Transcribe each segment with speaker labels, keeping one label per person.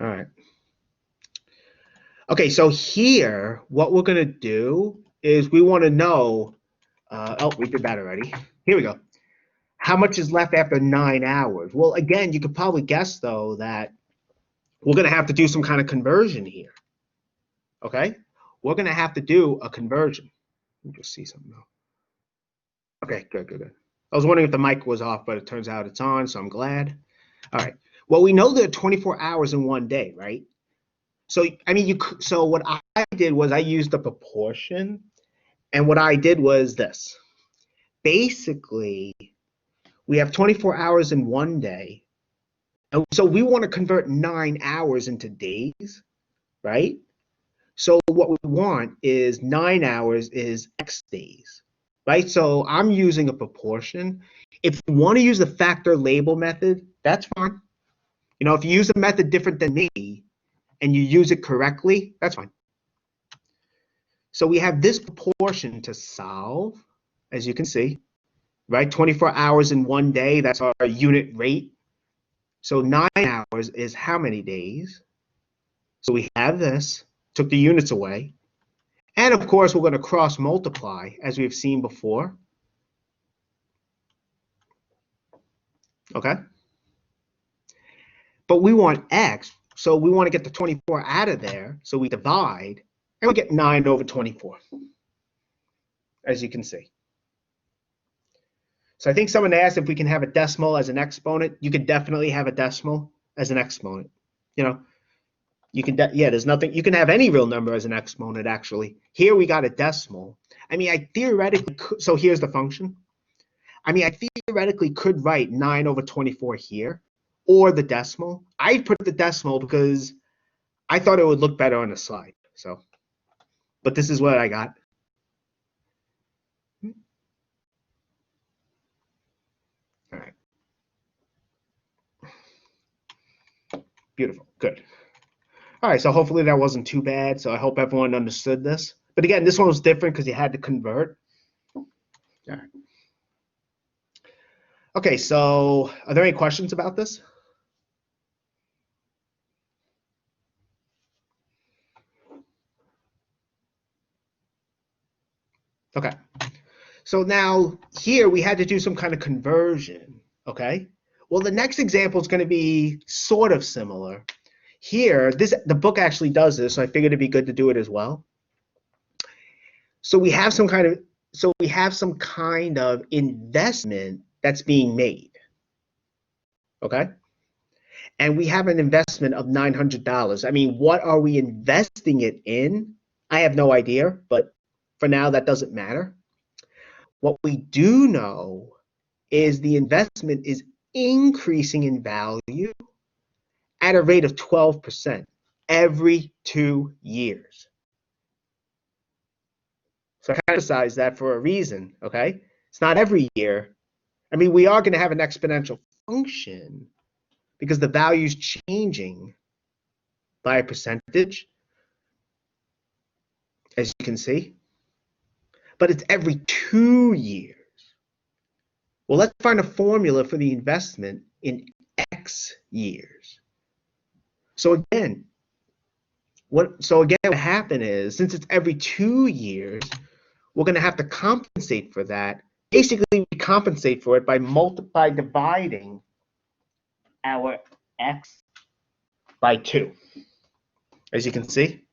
Speaker 1: All right. Okay, so here, what we're going to do is we want to know, oh, we did that already. Here we go. How much is left after 9 hours? Well, again, you could probably guess, though, that we're going to have to do some kind of conversion here. Okay? We're going to have to do a conversion. Let me just see something now. Okay, good. I was wondering if the mic was off, but it turns out it's on, so I'm glad. All right. Well, we know there are 24 hours in one day, right? So, I mean, so what I did was I used a proportion, and what I did was this. Basically, we have 24 hours in one day, and so we want to convert 9 hours into days, right? So what we want is 9 hours is X days, right? So I'm using a proportion. If you want to use the factor label method, that's fine. You know, if you use a method different than me and you use it correctly, that's fine. So we have this proportion to solve, as you can see, right? 24 hours in one day, that's our unit rate. So 9 hours is how many days? So we have this, took the units away. And of course, we're going to cross multiply, as we've seen before. Okay? But we want X, so we want to get the 24 out of there, so we divide, and we get 9 over 24, as you can see. So I think someone asked if we can have a decimal as an exponent. You could definitely have a decimal as an exponent. You know, you can, yeah, there's nothing, you can have any real number as an exponent, actually. Here we got a decimal. I mean, I theoretically could, so here's the function. I mean, I theoretically could write 9 over 24 here, or the decimal. I put the decimal because I thought it would look better on the slide. So, but this is what I got. All right. Beautiful. Good. All right, so hopefully that wasn't too bad. So I hope everyone understood this. But again, this one was different because you had to convert. All right. Okay, so are there any questions about this? Okay. So now here we had to do some kind of conversion, okay? Well, the next example is going to be sort of similar. Here, the book actually does this, so I figured it'd be good to do it as well. So we have some kind of investment that's being made, okay? And we have an investment of $900. I mean, what are we investing it in? I have no idea, but for now that doesn't matter. What we do know is the investment is increasing in value at a rate of 12% every 2 years. So I emphasize that for a reason, okay? It's not every year. I mean, we are going to have an exponential function because the value is changing by a percentage, as you can see. But it's every 2 years. Well, let's find a formula for the investment in X years. So again, what happened is, since it's every 2 years, we're going to have to compensate for that. Basically, we compensate for it by dividing our X by 2, as you can see.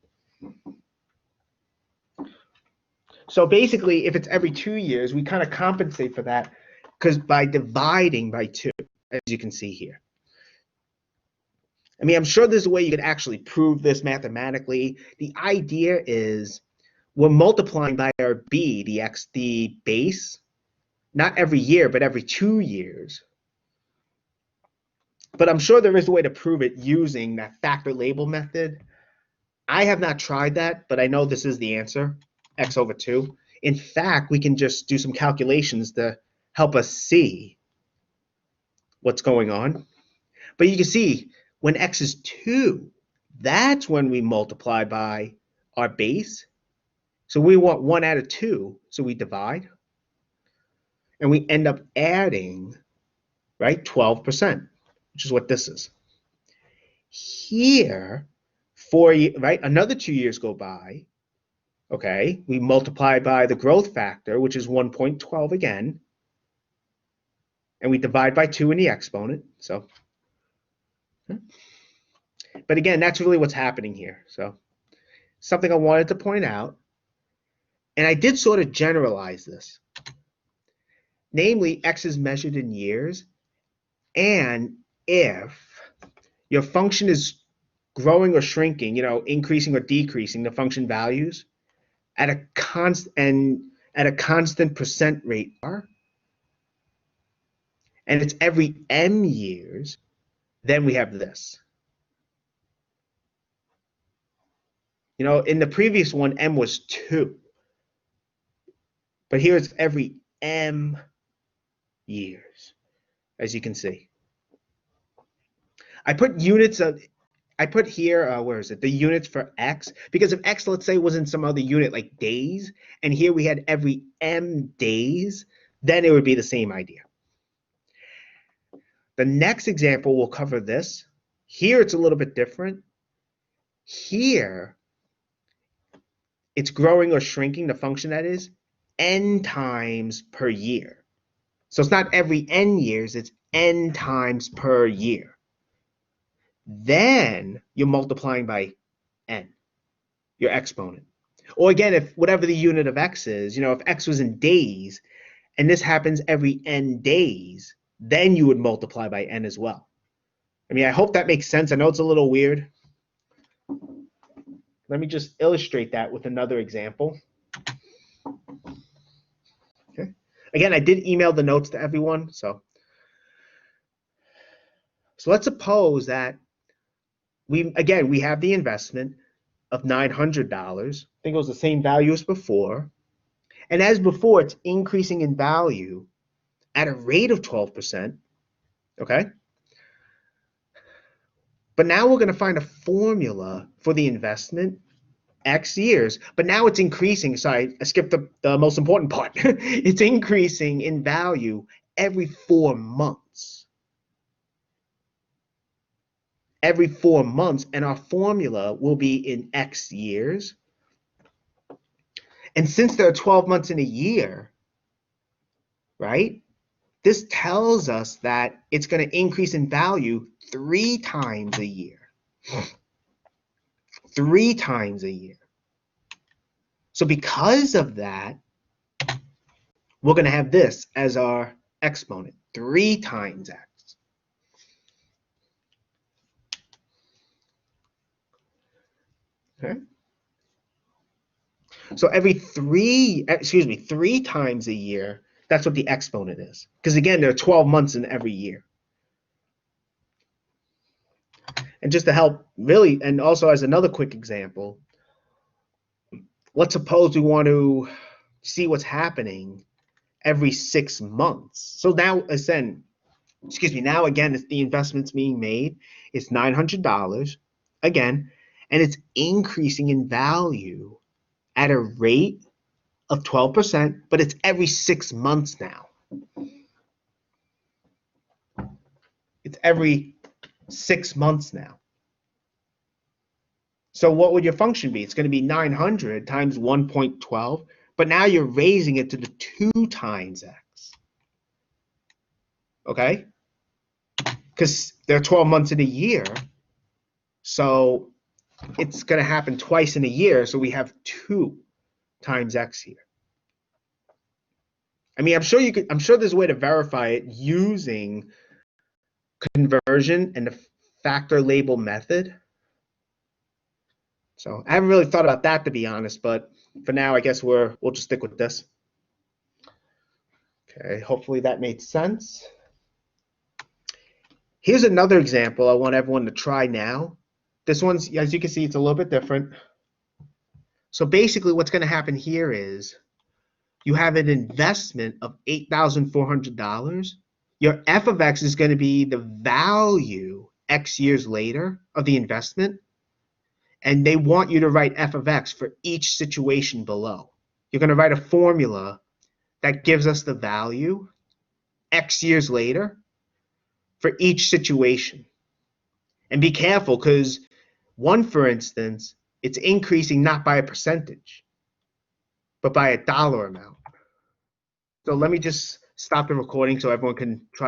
Speaker 1: So basically, if it's every 2 years, we kind of compensate for that because by dividing by 2, as you can see here. I mean, I'm sure there's a way you could actually prove this mathematically. The idea is we're multiplying by our b, the base, not every year, but every 2 years. But I'm sure there is a way to prove it using that factor label method. I have not tried that, but I know this is the answer, x over 2. In fact, we can just do some calculations to help us see what's going on. But you can see when x is 2, that's when we multiply by our base. So we want 1 out of 2, so we divide. And we end up adding, right, 12%, which is what this is. here, right? Another 2 years go by. Okay, we multiply by the growth factor, which is 1.12 again, and we divide by 2 in the exponent. So, but again, that's really what's happening here. So, something I wanted to point out, and I did sort of generalize this. Namely, x is measured in years, and if your function is growing or shrinking, increasing or decreasing the function values at a constant percent rate r, and it's every m years, then we have this. In the previous one, m was 2. But here it's every m years, as you can see. I put units of, I put here, where is it? The units for x, because if x, let's say, was in some other unit like days, and here we had every m days, then it would be the same idea. The next example will cover this. Here it's a little bit different. Here, it's growing or shrinking, the function that is, n times per year. So it's not every n years, it's n times per year. Then you're multiplying by n, your exponent. Or again, if whatever the unit of x is, if x was in days, and this happens every n days, then you would multiply by n as well. I mean, I hope that makes sense. I know it's a little weird. Let me just illustrate that with another example. Okay. Again, I did email the notes to everyone, so let's suppose that we have the investment of $900. I think it was the same value as before. And as before, it's increasing in value at a rate of 12%. Okay? But now we're going to find a formula for the investment, X years. But now it's increasing. Sorry, I skipped the most important part. It's increasing in value every 4 months. Every 4 months, and our formula will be in X years. And since there are 12 months in a year, right, this tells us that it's going to increase in value 3 times a year. 3 times a year. So because of that, we're going to have this as our exponent, 3 times x. Okay. So every 3 times a year, that's what the exponent is. Because again, there are 12 months in every year. And just to help really, and also as another quick example, let's suppose we want to see what's happening every 6 months. So now, now again, it's the investment's being made. It's $900 again, and it's increasing in value at a rate of 12%, but it's every 6 months now. It's every 6 months now. So what would your function be? It's going to be 900 times 1.12, but now you're raising it to the 2 times x. Okay? Because there are 12 months in a year, so it's going to happen twice in a year, so we have 2 times x here. I mean, I'm sure there's a way to verify it using conversion and the factor label method. So I haven't really thought about that, to be honest, but for now, I guess we'll just stick with this. Okay, hopefully that made sense. Here's another example I want everyone to try now. This one's, as you can see, it's a little bit different. So basically what's going to happen here is you have an investment of $8,400. Your f of x is going to be the value x years later of the investment. And they want you to write f of x for each situation below. You're going to write a formula that gives us the value x years later for each situation. And be careful, because one, for instance, it's increasing not by a percentage, but by a dollar amount. So let me just stop the recording so everyone can try